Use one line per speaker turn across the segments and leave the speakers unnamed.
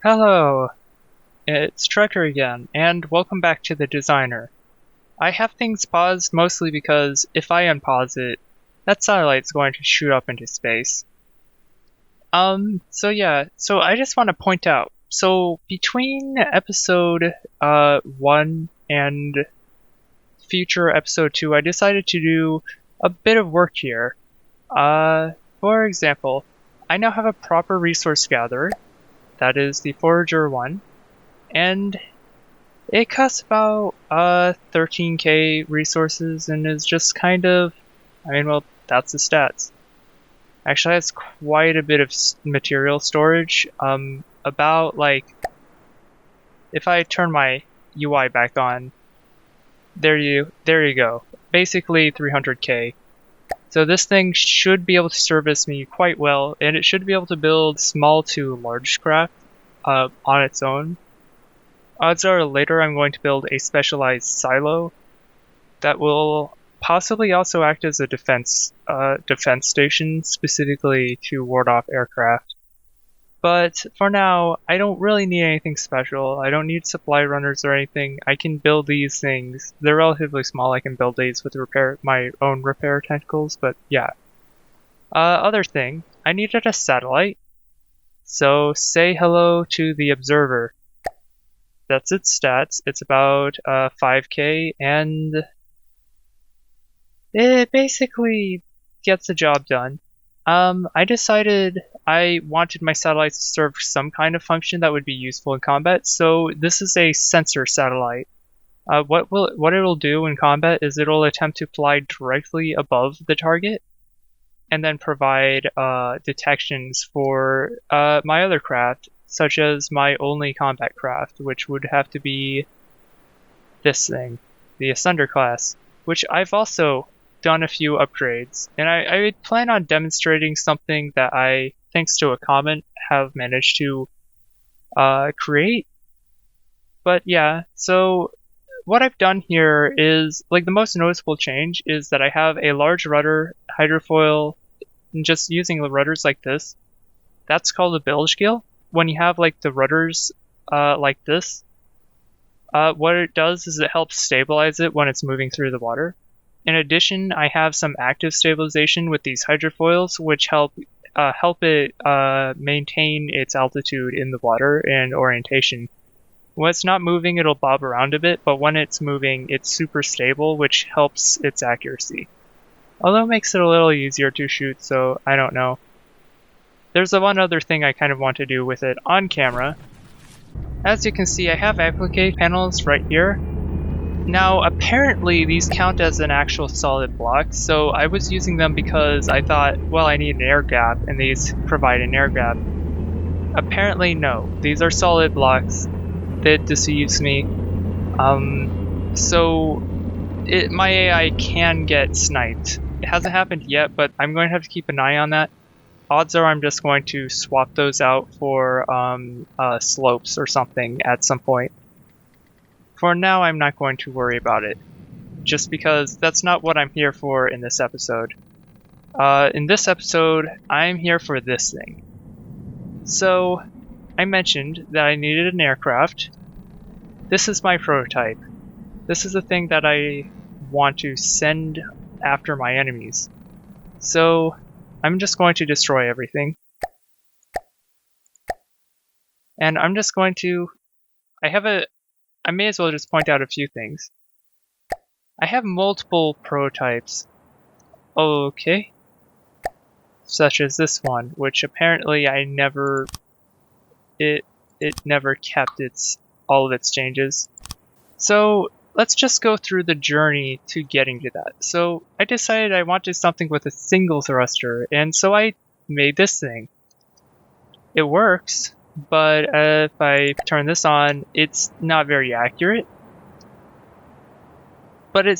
Hello, it's Trekker again, and welcome back to the Designer. I have things paused mostly because if I unpause it, that satellite's going to shoot up into space. So I just want to point out, so between episode 1 and future episode 2, I decided to do a bit of work here. For example, I now have a proper resource gatherer, that is the Forager 1, and it costs about 13k resources and is just kind of, well, that's the stats. Actually, has quite a bit of material storage. About like, if I turn my UI back on, there you go. Basically 300k. So this thing should be able to service me quite well, and it should be able to build small to large craft on its own. Odds are later I'm going to build a specialized silo that will possibly also act as a defense station, specifically to ward off aircraft. But for now, I don't really need anything special. I don't need supply runners or anything. I can build these things. They're relatively small. I can build these with my own repair tentacles, but yeah. Other thing, I needed a satellite. So say hello to the observer. That's its stats. It's about 5k, and it basically gets the job done. I decided I wanted my satellites to serve some kind of function that would be useful in combat, so this is a sensor satellite. What it will do in combat is it'll attempt to fly directly above the target, and then provide detections for my other craft, such as my only combat craft, which would have to be this thing, the Asunder class, which I've also done a few upgrades, and I plan on demonstrating something that I, thanks to a comment, have managed to create. But yeah, so what I've done here is, like, the most noticeable change is that I have a large rudder, hydrofoil, and just using the rudders like this. That's called a bilge gill. When you have like the rudders like this, what it does is it helps stabilize it when it's moving through the water. In addition, I have some active stabilization with these hydrofoils, which help it maintain its altitude in the water and orientation. When it's not moving, it'll bob around a bit, but when it's moving, it's super stable, which helps its accuracy. Although it makes it a little easier to shoot, so I don't know. There's one other thing I kind of want to do with it on camera. As you can see, I have applique panels right here. Now, apparently these count as an actual solid block, so I was using them because I thought, well, I need an air gap, and these provide an air gap. Apparently, no. These are solid blocks. That deceives me. My AI can get sniped. It hasn't happened yet, but I'm going to have to keep an eye on that. Odds are I'm just going to swap those out for slopes or something at some point. For now, I'm not going to worry about it, just because that's not what I'm here for in this episode. In this episode, I'm here for this thing. So, I mentioned that I needed an aircraft. This is my prototype. This is the thing that I want to send after my enemies. So, I'm just going to destroy everything. And I'm just going to... I may as well just point out a few things. I have multiple prototypes. Okay. Such as this one, which apparently it never kept all of its changes. So let's just go through the journey to getting to that. So I decided I wanted something with a single thruster, and so I made this thing. It works, but if I turn this on, it's not very accurate. But it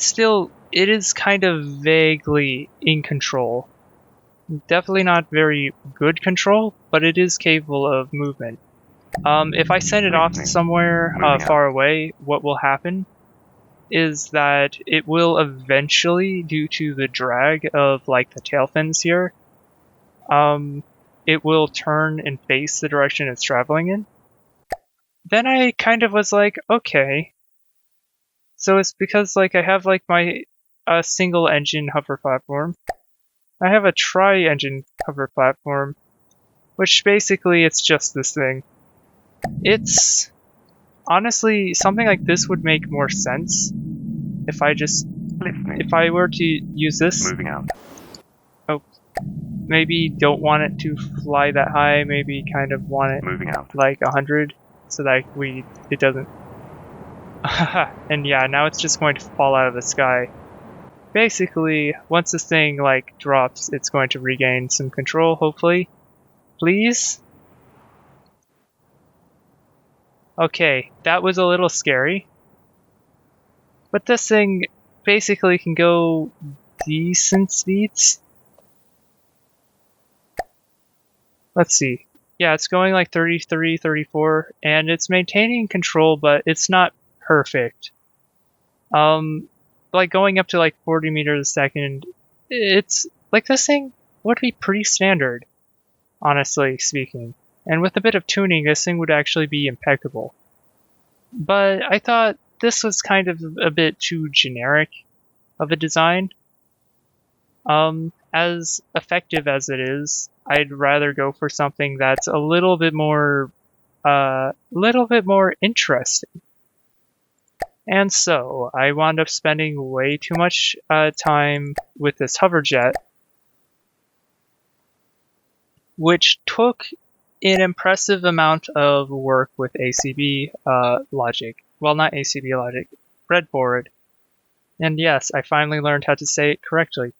is kind of vaguely in control. Definitely not very good control, but it is capable of movement. If I send it off somewhere far away, what will happen is that it will eventually, due to the drag of like the tail fins here, it will turn and face the direction it's traveling in. then I kind of was like, okay. So it's because like I have like my single engine hover platform. I have a tri-engine hover platform, which basically it's just this thing. It's honestly something like this would make more sense if I were to use this.
Moving out.
Oh, maybe don't want it to fly that high. Maybe kind of want it
Moving out.
like 100, so that it doesn't. And yeah, now it's just going to fall out of the sky. Basically, once this thing like drops, it's going to regain some control, hopefully. Please? Okay, that was a little scary. But this thing basically can go decent speeds. Let's see. Yeah, it's going like 33, 34, and it's maintaining control, but it's not perfect. Like going up to like 40 meters a second, it's like this thing would be pretty standard, honestly speaking. And with a bit of tuning, this thing would actually be impeccable. But I thought this was kind of a bit too generic of a design. As effective as it is, I'd rather go for something that's a little bit more interesting. And so I wound up spending way too much time with this hoverjet, which took an impressive amount of work with ACB logic. Well, not ACB logic, breadboard. And yes, I finally learned how to say it correctly.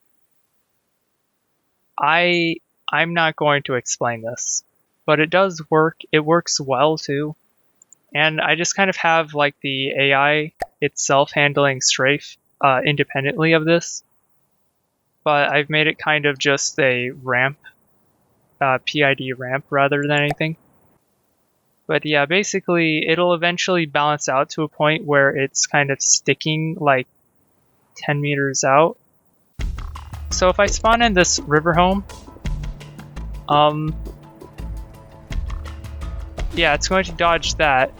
I'm not going to explain this, but it does work. It works well too. And I just kind of have like the AI itself handling strafe independently of this. But I've made it kind of just a ramp, PID ramp rather than anything. But yeah, basically it'll eventually balance out to a point where it's kind of sticking like 10 meters out. So if I spawn in this river home, yeah, it's going to dodge that.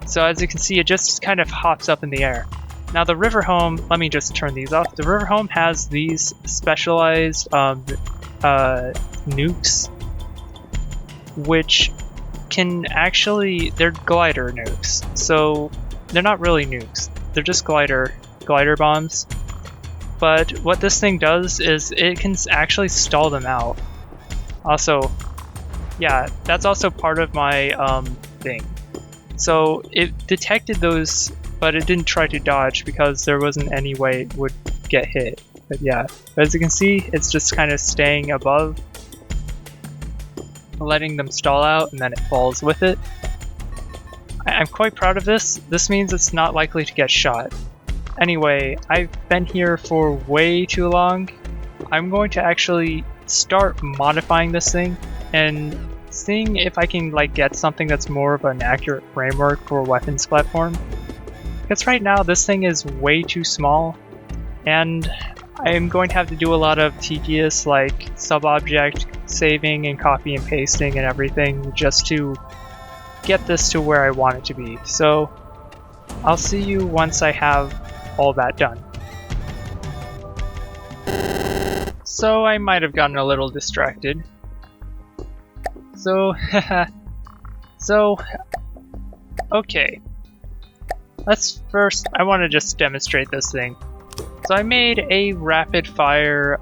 So as you can see, it just kind of hops up in the air. Now the river home, let me just turn these off. The river home has these specialized nukes, which can actually, they're glider nukes. So they're not really nukes. They're just glider bombs. But what this thing does is it can actually stall them out. Also, yeah, that's also part of my thing. So it detected those, but it didn't try to dodge because there wasn't any way it would get hit. But yeah, as you can see, it's just kind of staying above, letting them stall out, and then it falls with it. I'm quite proud of this. This means it's not likely to get shot. Anyway, I've been here for way too long. I'm going to actually start modifying this thing and seeing if I can like get something that's more of an accurate framework for a weapons platform. Because right now this thing is way too small, and I'm going to have to do a lot of tedious like sub-object saving and copy and pasting and everything just to get this to where I want it to be. So I'll see you once I have all that done. So I might have gotten a little distracted. So, okay. I want to just demonstrate this thing. So I made a rapid fire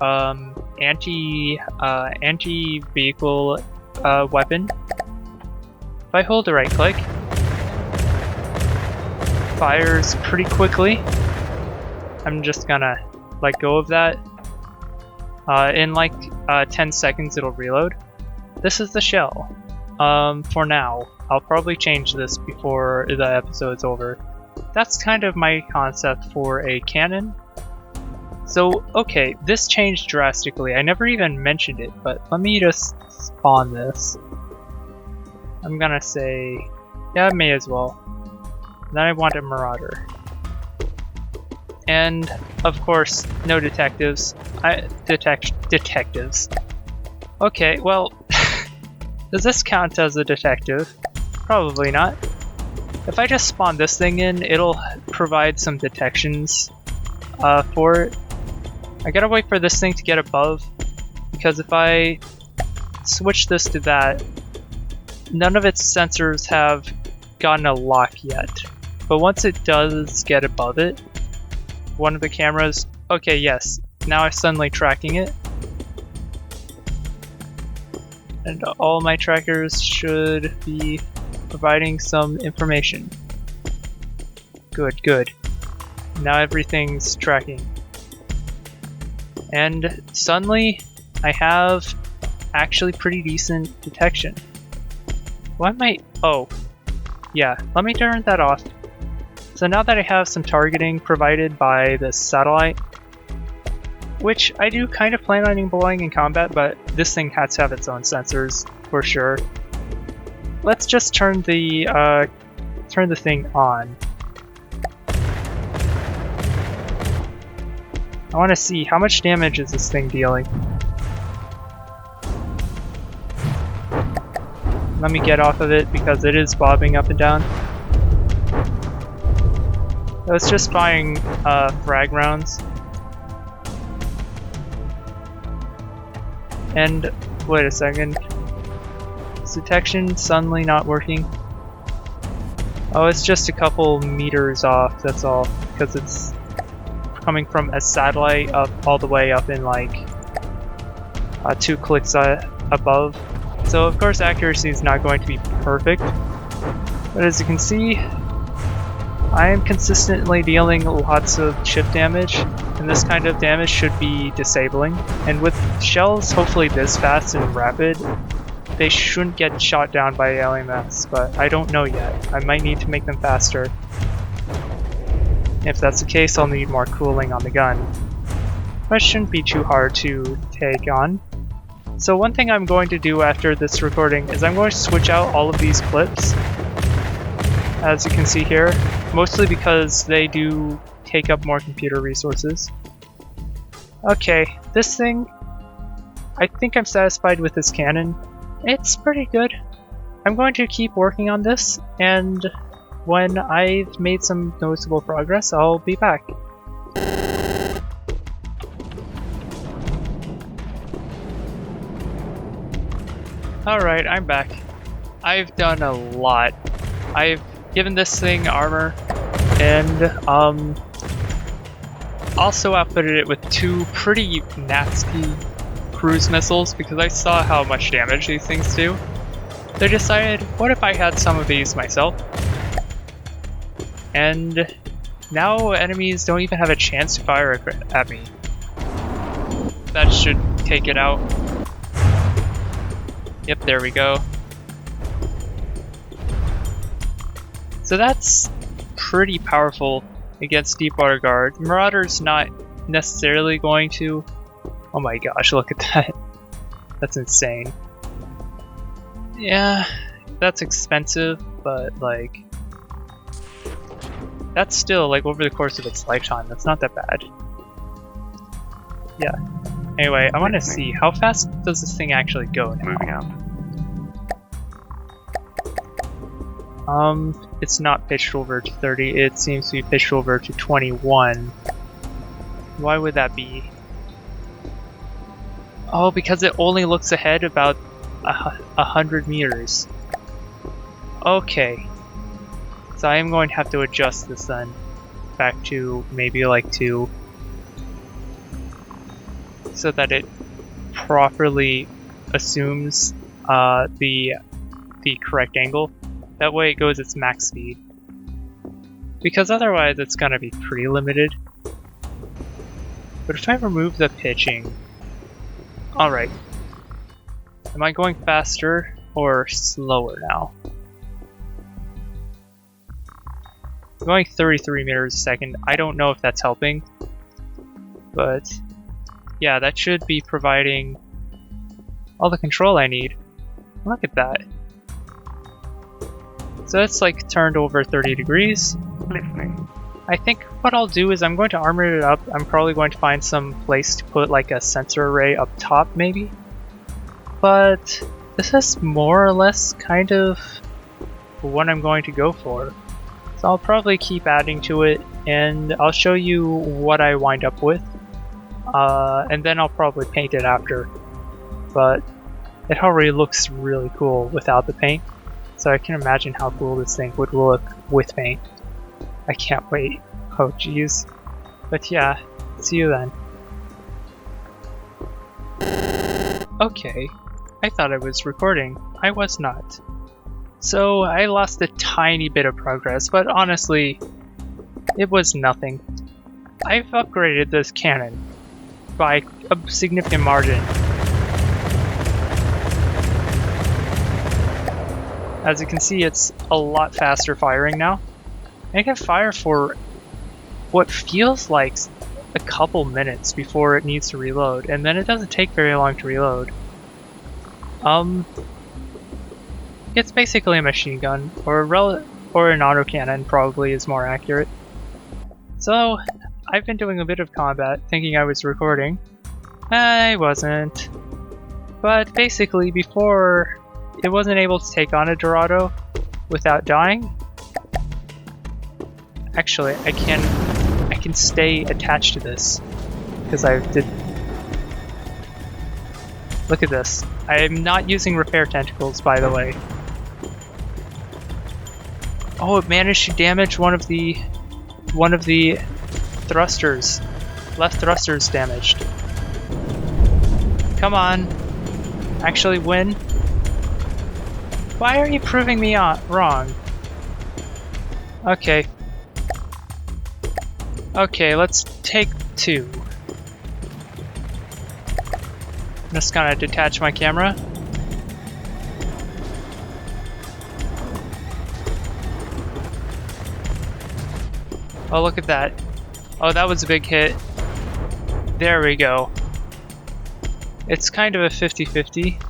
anti-vehicle weapon. If I hold the right click, fires pretty quickly. I'm just gonna let go of that. In like 10 seconds it'll reload. This is the shell. For now. I'll probably change this before the episode's over. That's kind of my concept for a cannon. So, okay, this changed drastically. I never even mentioned it, but let me just spawn this. I'm gonna say, yeah, I may as well. Then I want a marauder. And, of course, no detectives. Detectives. Okay, well, does this count as a detective? Probably not. If I just spawn this thing in, it'll provide some detections for it. I gotta wait for this thing to get above, because if I switch this to that, none of its sensors have gotten a lock yet. But once it does get above it, one of the cameras, okay, yes, now I'm suddenly tracking it. And all my trackers should be providing some information. Good, good. Now everything's tracking. And suddenly, I have actually pretty decent detection. Why might... oh. Yeah, let me turn that off. So now that I have some targeting provided by this satellite, which I do kind of plan on employing in combat, but this thing has to have its own sensors, for sure. Let's just turn the thing on. I want to see how much damage is this thing dealing. Let me get off of it because it is bobbing up and down. Let's just firing frag rounds. And wait a second. Is detection suddenly not working? Oh, it's just a couple meters off, that's all. Because it's coming from a satellite up all the way up in like 2 clicks above. So of course accuracy is not going to be perfect. But as you can see, I am consistently dealing lots of chip damage, and this kind of damage should be disabling. And with shells hopefully this fast and rapid, they shouldn't get shot down by LMS, but I don't know yet. I might need to make them faster. If that's the case, I'll need more cooling on the gun. But it shouldn't be too hard to take on. So one thing I'm going to do after this recording is I'm going to switch out all of these clips, as you can see here. Mostly because they do take up more computer resources. Okay, this thing, I think I'm satisfied with this cannon. It's pretty good. I'm going to keep working on this, and when I've made some noticeable progress, I'll be back. Alright, I'm back. I've done a lot. I've given this thing armor, and also outfitted it with 2 pretty nasty cruise missiles because I saw how much damage these things do. So I decided, what if I had some of these myself? And now enemies don't even have a chance to fire at me. That should take it out. Yep, there we go. So that's pretty powerful against Deepwater Guard. Marauder's not necessarily going to... oh my gosh, look at that. That's insane. Yeah, that's expensive, but like... that's still, like, over the course of its lifetime, that's not that bad. Yeah. Anyway, I want to see, how fast does this thing actually go now?
Moving up.
It's not pitched over to 30, it seems to be pitched over to 21. Why would that be? Oh, because it only looks ahead about 100 meters. Okay. So I am going to have to adjust this then. Back to maybe like 2. So that it properly assumes the correct angle. That way it goes its max speed. Because otherwise it's gonna be pretty limited. But if I remove the pitching... alright. Am I going faster or slower now? I'm going 33 meters a second. I don't know if that's helping. But yeah, that should be providing all the control I need. Look at that. So it's like turned over 30 degrees.
Listening.
I think what I'll do is I'm going to armor it up. I'm probably going to find some place to put like a sensor array up top maybe. But this is more or less kind of what I'm going to go for. So I'll probably keep adding to it, and I'll show you what I wind up with. And then I'll probably paint it after. But it already looks really cool without the paint, so I can imagine how cool this thing would look with paint. I can't wait. Oh jeez. But yeah, see you then. Okay, I thought I was recording. I was not. So I lost a tiny bit of progress, but honestly, it was nothing. I've upgraded this cannon by a significant margin. As you can see, it's a lot faster firing now. I can fire for what feels like a couple minutes before it needs to reload, and then it doesn't take very long to reload. It's basically a machine gun, or an autocannon probably is more accurate. So, I've been doing a bit of combat, thinking I was recording. I wasn't. But basically, before it wasn't able to take on a Dorado without dying. Actually, I can stay attached to this because I did. Look at this. I am not using repair tentacles, by the way. Oh, it managed to damage one of the thrusters. Left thrusters damaged. Come on. Actually win. Why are you proving me wrong? Okay. Okay, let's take two. I'm just gonna detach my camera. Oh, look at that. Oh, that was a big hit. There we go. It's kind of a 50-50.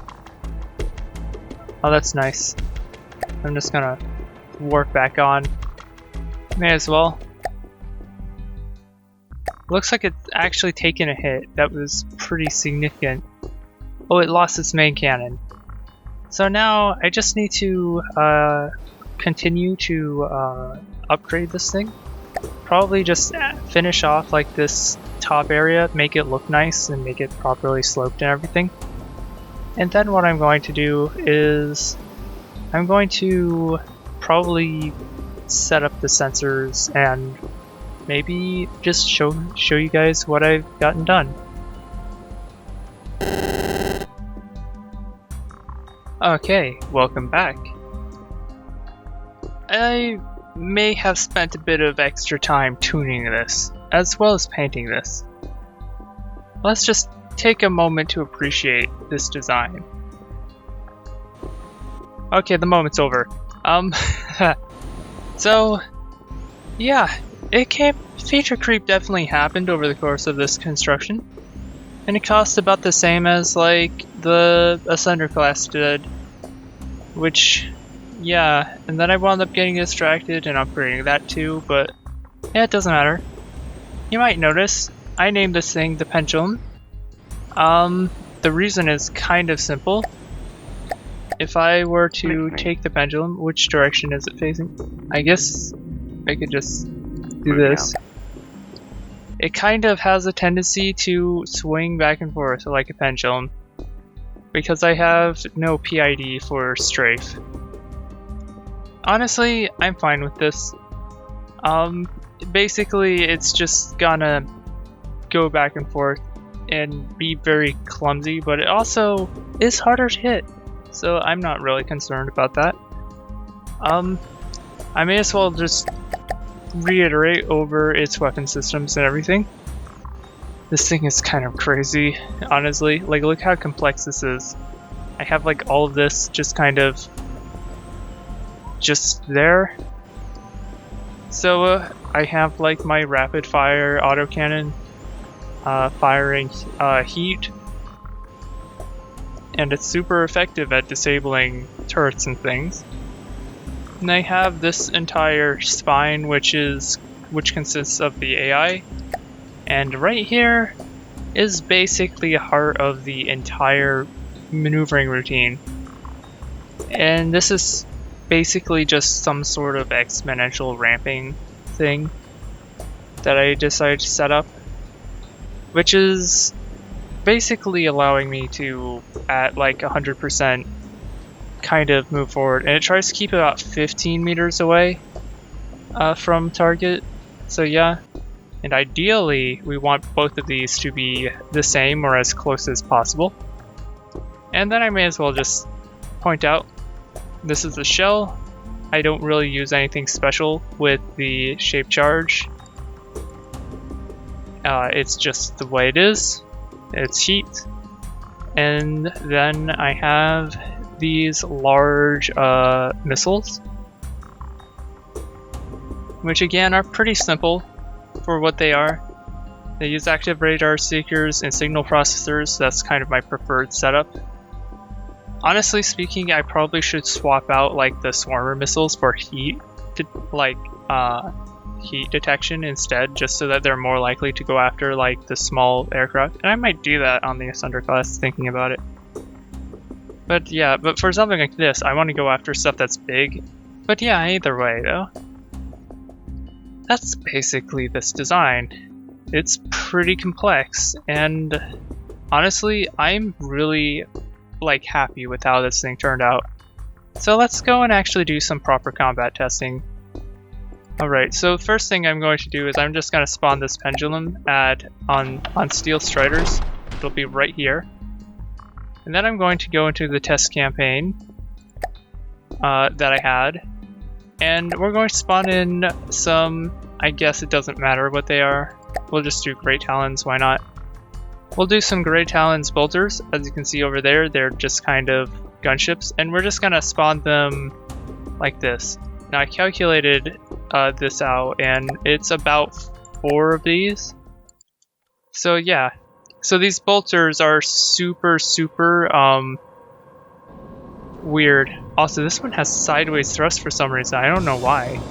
Oh, that's nice. I'm just gonna warp back on. May as well. Looks like it's actually taken a hit. That was pretty significant. Oh, it lost its main cannon. So now I just need to continue to upgrade this thing. Probably just finish off like this top area, make it look nice and make it properly sloped and everything. And then what I'm going to do is I'm going to probably set up the sensors and maybe just show you guys what I've gotten done. Okay, welcome back. I may have spent a bit of extra time tuning this, as well as painting this. Let's just take a moment to appreciate this design. Okay, the moment's over. So, yeah, feature creep definitely happened over the course of this construction. And it cost about the same as, like, the Ascender class did. Which, yeah, and then I wound up getting distracted and upgrading that too, but yeah, it doesn't matter. You might notice, I named this thing the Pendulum. The reason is kind of simple. If I were to take the pendulum, which direction is it facing? I guess I could just do this. It kind of has a tendency to swing back and forth like a pendulum, because I have no PID for strafe. Honestly, I'm fine with this. Basically, it's just gonna go back and forth and be very clumsy, but it also is harder to hit, so I'm not really concerned about that. I may as well just reiterate over its weapon systems and everything. This thing is kind of crazy, honestly. Like, look how complex this is. I have like all of this just kind of just there. So I have like my rapid fire autocannon firing heat, and it's super effective at disabling turrets and things. And I have this entire spine, which consists of the AI, and right here is basically a heart of the entire maneuvering routine. And this is basically just some sort of exponential ramping thing that I decided to set up, which is basically allowing me to, at like 100%, kind of move forward, and it tries to keep about 15 meters away from target. So yeah, and ideally we want both of these to be the same or as close as possible. And then I may as well just point out, this is the shell. I don't really use anything special with the shape charge. It's just the way it is. It's heat. And then I have these large missiles, which again are pretty simple for what they are. They use active radar seekers and signal processors. That's kind of my preferred setup. Honestly speaking, I probably should swap out like the swarmer missiles for heat detection instead, just so that they're more likely to go after like the small aircraft. And I might do that on the Asunder class, thinking about it. But yeah, but for something like this, I want to go after stuff that's big. But yeah, either way though, that's basically this design. It's pretty complex, and honestly, I'm really like happy with how this thing turned out. So let's go and actually do some proper combat testing. Alright, so first thing I'm going to do is I'm just going to spawn this pendulum on Steel Striders. It'll be right here. And then I'm going to go into the test campaign that I had. And we're going to spawn in some, I guess it doesn't matter what they are. We'll just do Great Talons, why not? We'll do some Great Talons bolters. As you can see over there, they're just kind of gunships. And we're just going to spawn them like this. Now I calculated this out, and it's about 4 of these. So yeah, so these bolters are super weird. Also, this one has sideways thrust for some reason. I don't know why.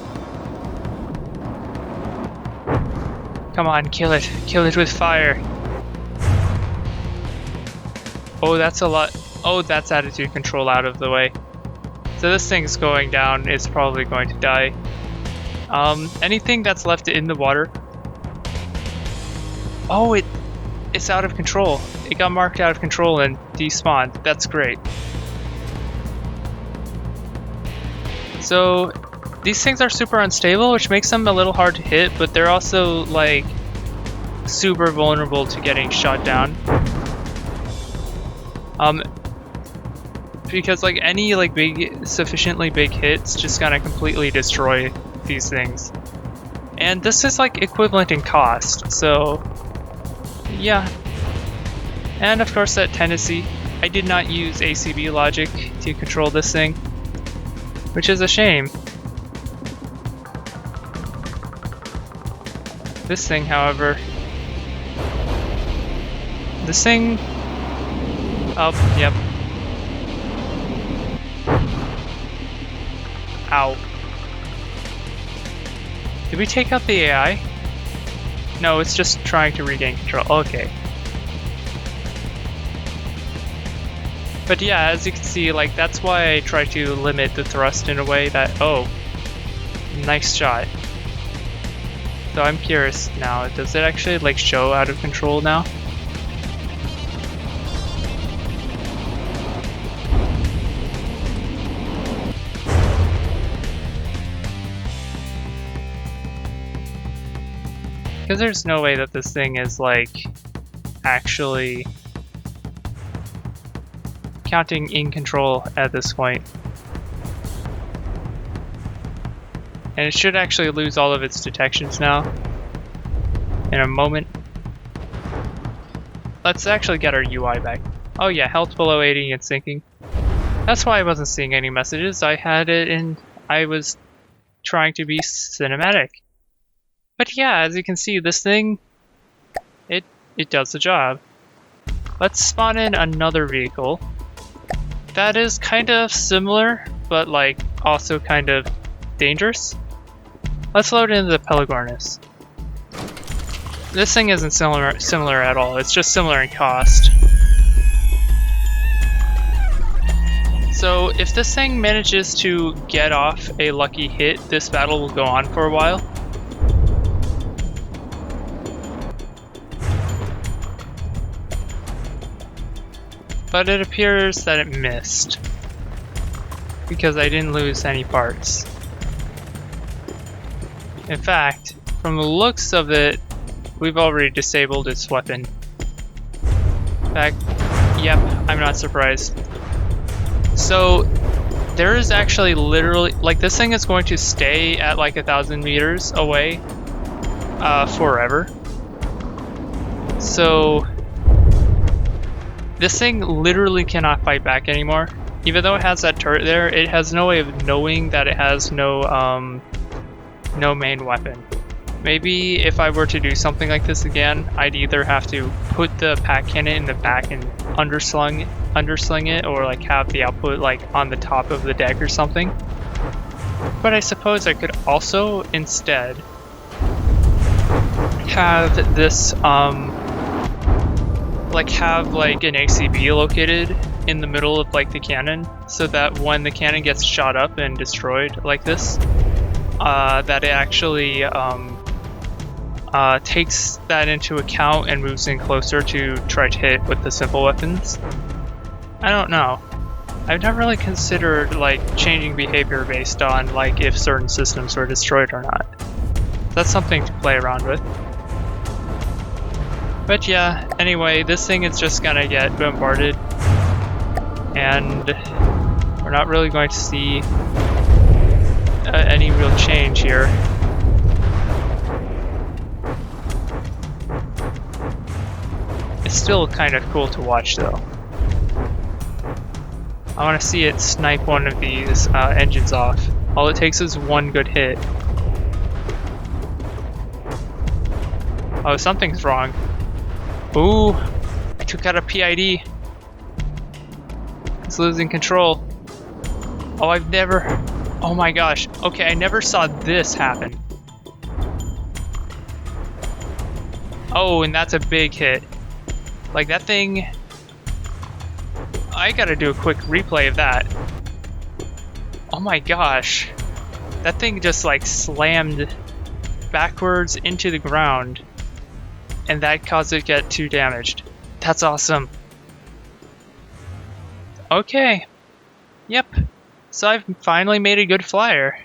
Come on, kill it with fire. Oh, that's a lot. Oh, that's attitude control out of the way. So this thing's going down. It's probably going to die. Anything that's left in the water. Oh, it's out of control. It got marked out of control and despawned. That's great. So these things are super unstable, which makes them a little hard to hit, but they're also like super vulnerable to getting shot down. Because like any like sufficiently big hits just gonna completely destroy these things. And this is like equivalent in cost, so yeah. And of course that tendency, I did not use ACB logic to control this thing, which is a shame. This thing, however, oh, yep. Ow. Did we take out the AI? No, it's just trying to regain control. Okay. But yeah, as you can see, like, that's why I try to limit the thrust in a way that, oh, nice shot. So I'm curious now, does it actually like show out of control now? Because there's no way that this thing is like actually counting in control at this point. And it should actually lose all of its detections now in a moment. Let's actually get our UI back. Oh yeah, health below 80 and sinking. That's why I wasn't seeing any messages. I had it in, I was trying to be cinematic. But yeah, as you can see, this thing, it does the job. Let's spawn in another vehicle that is kind of similar, but like also kind of dangerous. Let's load into the Pelagornis. This thing isn't similar at all. It's just similar in cost. So if this thing manages to get off a lucky hit, this battle will go on for a while. But it appears that it missed, because I didn't lose any parts. In fact, from the looks of it, we've already disabled its weapon. In fact, yep, I'm not surprised. So, there is actually literally, like, this thing is going to stay at like 1,000 meters away forever. So, this thing literally cannot fight back anymore. Even though it has that turret there, it has no way of knowing that it has no main weapon. Maybe if I were to do something like this again, I'd either have to put the pack cannon in the back and undersling it, or like have the output like on the top of the deck or something. But I suppose I could also instead have this have like an ACB located in the middle of like the cannon, so that when the cannon gets shot up and destroyed like this, that it actually takes that into account and moves in closer to try to hit with the simple weapons. I don't know. I've never really considered like changing behavior based on like if certain systems were destroyed or not. That's something to play around with. But yeah, anyway, this thing is just gonna get bombarded, and we're not really going to see any real change here. It's still kind of cool to watch though. I want to see it snipe one of these engines off. All it takes is one good hit. Oh, something's wrong. Ooh, I took out a PID. It's losing control. Oh my gosh. Okay, I never saw this happen. Oh, and that's a big hit. Like that thing, I gotta do a quick replay of that. Oh my gosh. That thing just like slammed backwards into the ground, and that caused it to get 2 damaged. That's awesome. Okay. Yep. So I've finally made a good flyer.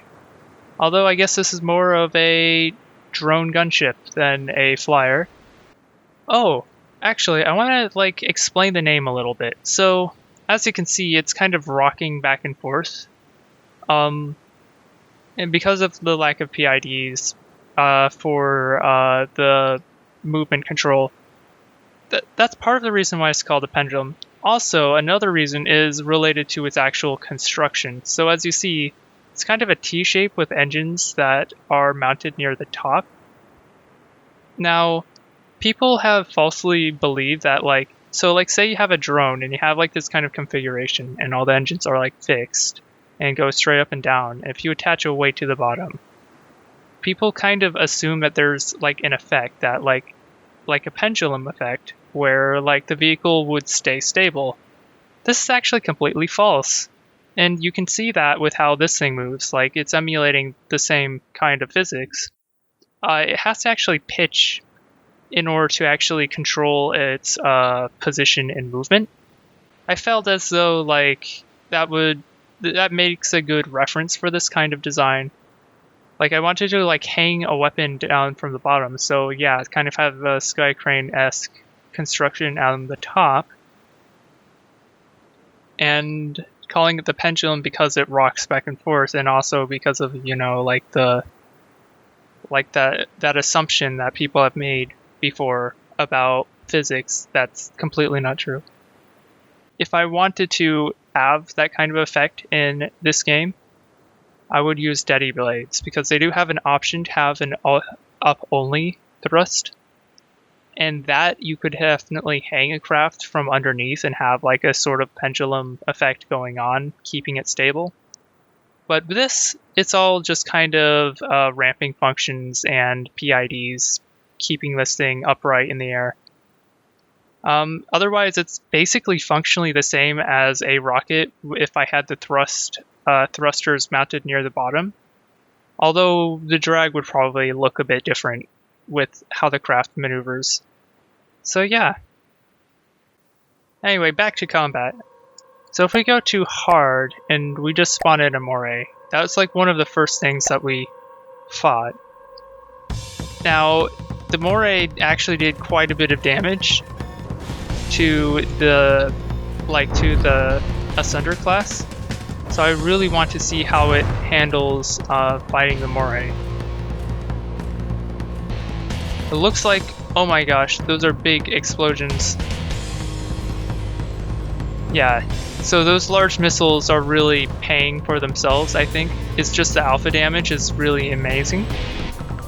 Although I guess this is more of a drone gunship than a flyer. Oh, actually, I want to like explain the name a little bit. So, as you can see, it's kind of rocking back and forth. And because of the lack of PIDs for the movement control, that's part of the reason why it's called a pendulum. Also, another reason is related to its actual construction. So as you see, it's kind of a T-shape with engines that are mounted near the top. Now, people have falsely believed that like say you have a drone and you have like this kind of configuration and all the engines are like fixed and go straight up and down. If you attach a weight to the bottom, people kind of assume that there's like an effect that like a pendulum effect where like the vehicle would stay stable. This is actually completely false. And you can see that with how this thing moves. Like it's emulating the same kind of physics. It has to actually pitch in order to actually control its position and movement. I felt as though like that makes a good reference for this kind of design. Like I wanted to like hang a weapon down from the bottom, so yeah, kind of have a sky crane-esque construction on the top, and calling it the pendulum because it rocks back and forth, and also because of like that assumption that people have made before about physics that's completely not true. If I wanted to have that kind of effect in this game, I would use steady blades, because they do have an option to have an up-only thrust, and that you could definitely hang a craft from underneath and have like a sort of pendulum effect going on, keeping it stable. But this, it's all just kind of ramping functions and PIDs, keeping this thing upright in the air. Otherwise, it's basically functionally the same as a rocket if I had the thrusters mounted near the bottom. Although the drag would probably look a bit different with how the craft maneuvers. So yeah. Anyway, back to combat. So if we go to hard and we just spawn in a moray, that was like one of the first things that we fought. Now, the moray actually did quite a bit of damage to the Asunder class. So I really want to see how it handles fighting the moray. It looks like, oh my gosh, those are big explosions. Yeah, so those large missiles are really paying for themselves, I think. It's just the alpha damage is really amazing.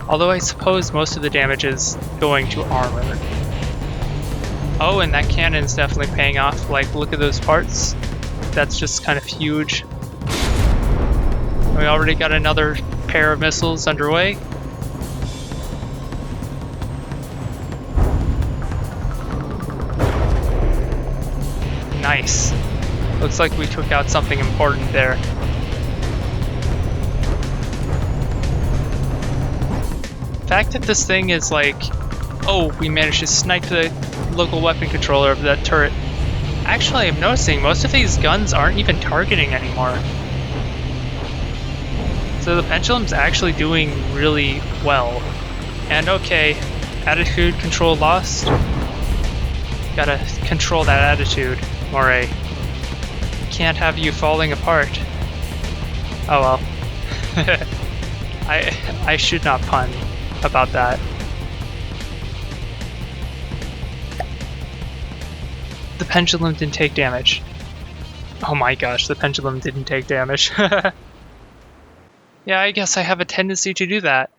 Although I suppose most of the damage is going to armor. Oh, and that cannon's definitely paying off. Like, look at those parts. That's just kind of huge. We already got another pair of missiles underway. Nice. Looks like we took out something important there. The fact that this thing is like, oh, we managed to snipe the local weapon controller of that turret. Actually, I'm noticing most of these guns aren't even targeting anymore. So the pendulum's actually doing really well. And okay, attitude control lost. Gotta control that attitude, Moray. Can't have you falling apart. Oh well. I should not pun about that. The pendulum didn't take damage. Oh my gosh, the pendulum didn't take damage. Yeah, I guess I have a tendency to do that.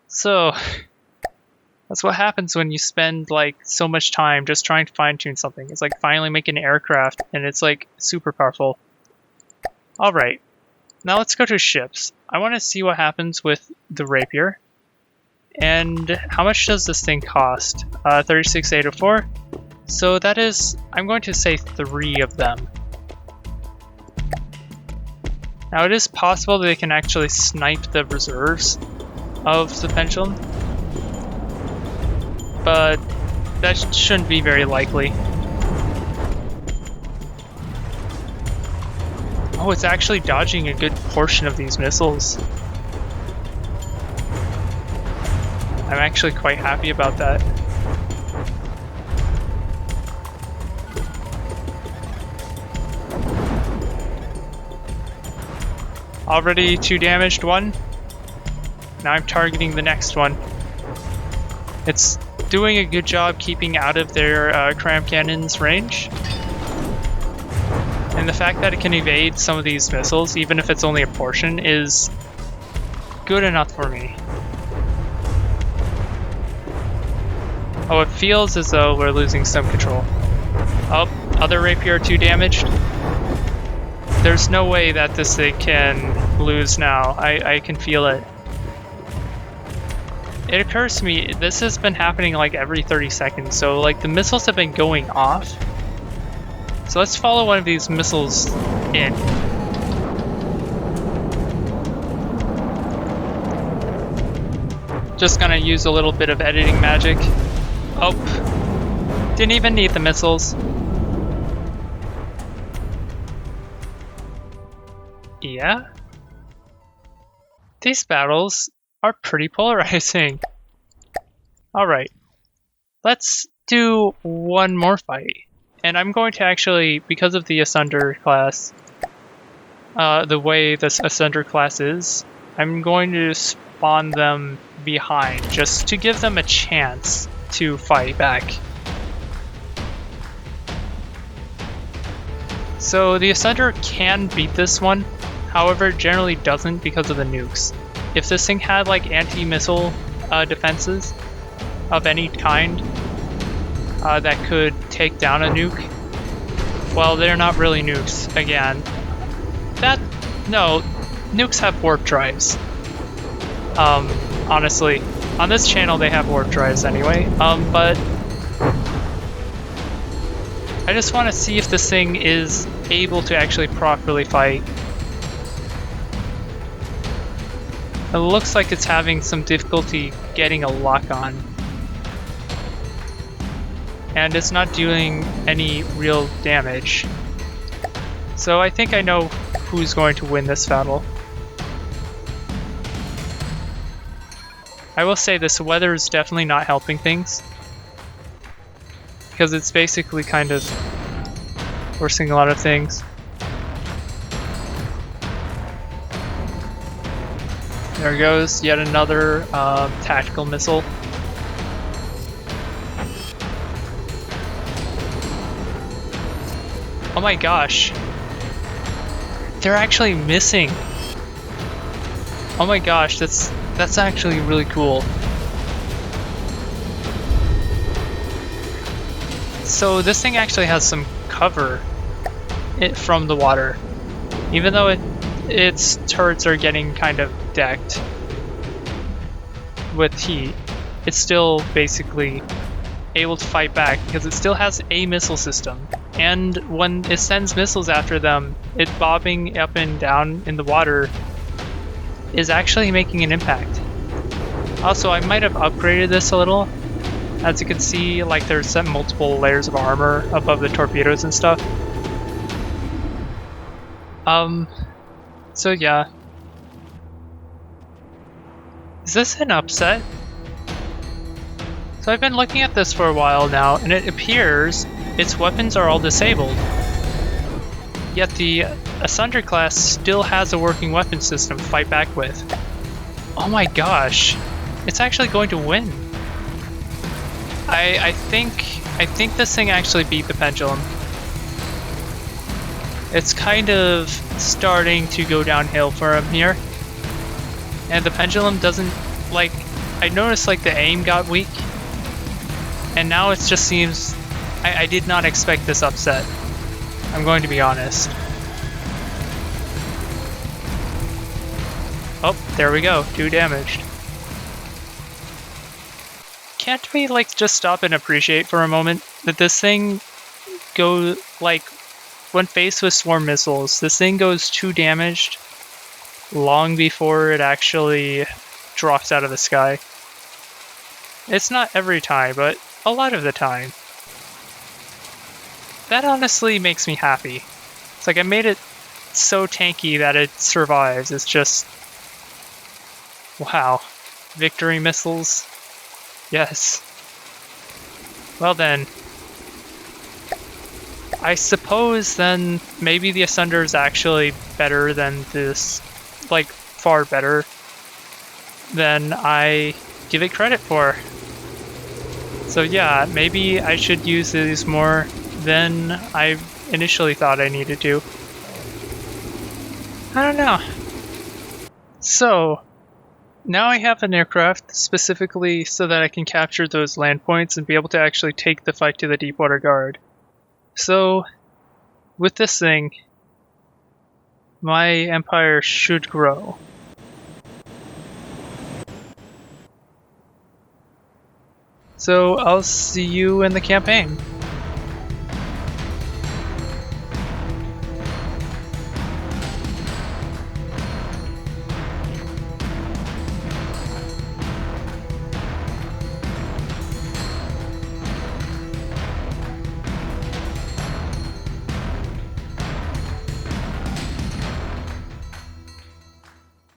So, that's what happens when you spend like so much time just trying to fine-tune something. It's like finally making an aircraft and it's like super powerful. Alright, now let's go to ships. I want to see what happens with the rapier. And how much does this thing cost? 36,804. So that is, I'm going to say 3 of them. Now it is possible that they can actually snipe the reserves of the pendulum, but that shouldn't be very likely. Oh, it's actually dodging a good portion of these missiles. I'm actually quite happy about that. Already 2 damaged, 1. Now I'm targeting the next one. It's doing a good job keeping out of their cram cannon's range. And the fact that it can evade some of these missiles, even if it's only a portion, is good enough for me. Oh, it feels as though we're losing some control. Oh, other rapier 2 damaged. There's no way that this thing can lose now. I can feel it. It occurs to me, this has been happening like every 30 seconds, so like the missiles have been going off. So let's follow one of these missiles in. Just gonna use a little bit of editing magic. Oh, didn't even need the missiles. Yeah. These battles are pretty polarizing. Alright. Let's do one more fight. And I'm going to actually, because of the Asunder class, the way this Asunder class is, I'm going to spawn them behind, just to give them a chance to fight back. So the Asunder can beat this one, however it generally doesn't because of the nukes. If this thing had like anti-missile defenses of any kind that could take down a nuke, well, they're not really nukes again. No, nukes have warp drives. Honestly, on this channel they have warp drives anyway, but I just want to see if this thing is able to actually properly fight. It looks like it's having some difficulty getting a lock on. And it's not doing any real damage. So I think I know who's going to win this battle. I will say this weather is definitely not helping things. Because it's basically kind of forcing a lot of things. There goes yet another tactical missile. Oh my gosh. They're actually missing. Oh my gosh, that's actually really cool. So this thing actually has some cover from the water. Even though its turrets are getting kind of decked with heat, it's still basically able to fight back because it still has a missile system. And when it sends missiles after them, it bobbing up and down in the water is actually making an impact. Also, I might have upgraded this a little. As you can see, like there's some multiple layers of armor above the torpedoes and stuff. So yeah. Is this an upset? So I've been looking at this for a while now, and it appears its weapons are all disabled. Yet the Asunder class still has a working weapon system to fight back with. Oh my gosh, it's actually going to win. I think this thing actually beat the Pendulum. It's kind of starting to go downhill for him here. And the Pendulum doesn't, like, I noticed like the aim got weak. And now it just seems, I did not expect this upset. I'm going to be honest. Oh, there we go, 2 damaged. Can't we like just stop and appreciate for a moment that this thing go like when faced with swarm missiles, this thing goes 2 damaged long before it actually drops out of the sky. It's not every time, but a lot of the time. That honestly makes me happy. It's like I made it so tanky that it survives. It's just wow. Victory missiles. Yes. Well then, I suppose then maybe the Asunder is actually better than this, like far better than I give it credit for. So yeah, maybe I should use these more than I initially thought I needed to. I don't know. So, now I have an aircraft specifically so that I can capture those land points and be able to actually take the fight to the Deepwater Guard. So, with this thing, my empire should grow. So, I'll see you in the campaign.